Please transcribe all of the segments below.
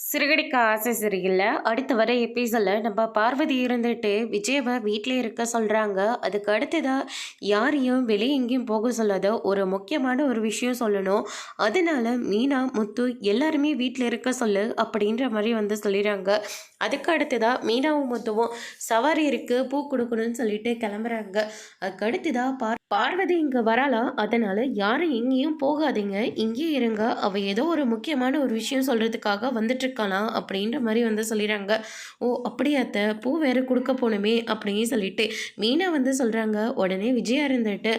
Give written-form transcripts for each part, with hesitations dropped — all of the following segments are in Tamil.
சிறுகடிக்க ஆசை சரியில்ல. அடுத்து வர எபிசோட்ல நம்ம பார்வதி இருந்துட்டு விஜயவ வீட்டிலே இருக்க சொல்றாங்க. அதுக்கு அடுத்ததா யாரையும் வெளியே எங்கேயும் போக சொல்லாத ஒரு முக்கியமான ஒரு விஷயம் சொல்லணும். அதனால மீனா, முத்து எல்லாருமே வீட்டில் இருக்க சொல்லு அப்படின்ற மாதிரி சொல்லிடுறாங்க. அதுக்கு அடுத்ததா மீனாவும் முத்துவும் சவாரி இருக்கு, பூ கொடுக்கணும்னு சொல்லிட்டு கிளம்புறாங்க. அதுக்கு அடுத்ததா பார்வதி இங்க வராளா, அதனால யாரும் எங்கேயும் போகாதீங்க, இங்கேயே இருங்க, அவ ஏதோ ஒரு முக்கியமான ஒரு விஷயம் சொல்றதுக்காக வந்துட்டு இருக்கலாம் அப்படின்ற மாதிரி சொல்லிடுறாங்க. ஓ அப்படியாத்த, பூ வேற கொடுக்க போகணுமே அப்படின்னு சொல்லிட்டு மீனா சொல்றாங்க. உடனே விஜயா இருந்துட்டு,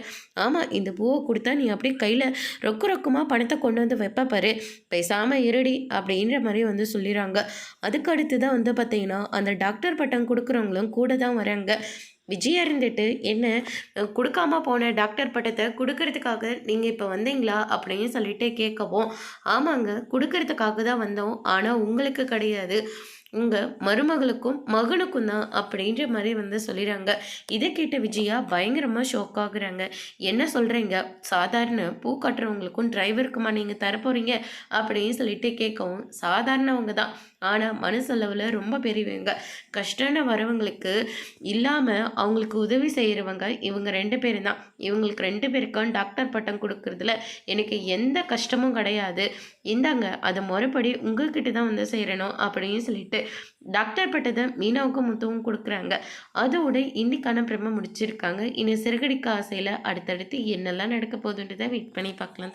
ஆமா இந்த பூவை கொடுத்தா நீ அப்படியே கையில ரொக்கமாக பணத்தை கொண்டு வந்து வைப்ப பாரு, பேசாம இருடி அப்படின்ற மாதிரி சொல்லிடுறாங்க. அதுக்கு அடுத்து தான் பார்த்தீங்கன்னா அந்த டாக்டர் பட்டம் கொடுக்குறவங்களும் கூட தான் வராங்க. விஜயா இருந்துட்டு, என்ன கொடுக்காம போன டாக்டர் பட்டத்தை கொடுக்கறதுக்காக நீங்கள் இப்போ வந்தீங்களா அப்படின்னு சொல்லிட்டு கேட்கவும், ஆமாங்க கொடுக்கறதுக்காக தான் வந்தோம், ஆனால் உங்களுக்கு கிடையாது, உங்கள் மருமகளுக்கும் மகனுக்கும் தான் அப்படின்ற மாதிரி சொல்லிடுறாங்க. இதை கேட்ட விஜயா பயங்கரமாக ஷோக் ஆகுறாங்க. என்ன சொல்கிறீங்க, சாதாரண பூ கட்டுறவங்களுக்கும் டிரைவருக்குமா நீங்கள் தரப்போகிறீங்க அப்படின்னு சொல்லிட்டு கேட்கவும், சாதாரணவங்க தான், ஆனால் மனசளவில் ரொம்ப பெரியவங்க, கஷ்டம்னு வரவங்களுக்கு இல்லாமல் அவங்களுக்கு உதவி செய்கிறவங்க இவங்க 2 பேரும் தான். இவங்களுக்கு 2 பேருக்கும் டாக்டர் பட்டம் கொடுக்குறதுல எனக்கு எந்த கஷ்டமும் கிடையாது, இந்தாங்க அதை முறைப்படி உங்கள்கிட்ட தான் செய்கிறணும் அப்படின்னு சொல்லிட்டு டாக்டர் பட்டத்தை மீனாவுக்கும் முத்துவும் கொடுக்குறாங்க. அதோட இன்னைக்கான பிரம்ம முடிச்சிருக்காங்க. இனி சிறுகடிக்க ஆசையில் அடுத்தடுத்து என்னெல்லாம் நடக்க போகுதுன்றதை வெயிட் பண்ணி பார்க்கலாம்.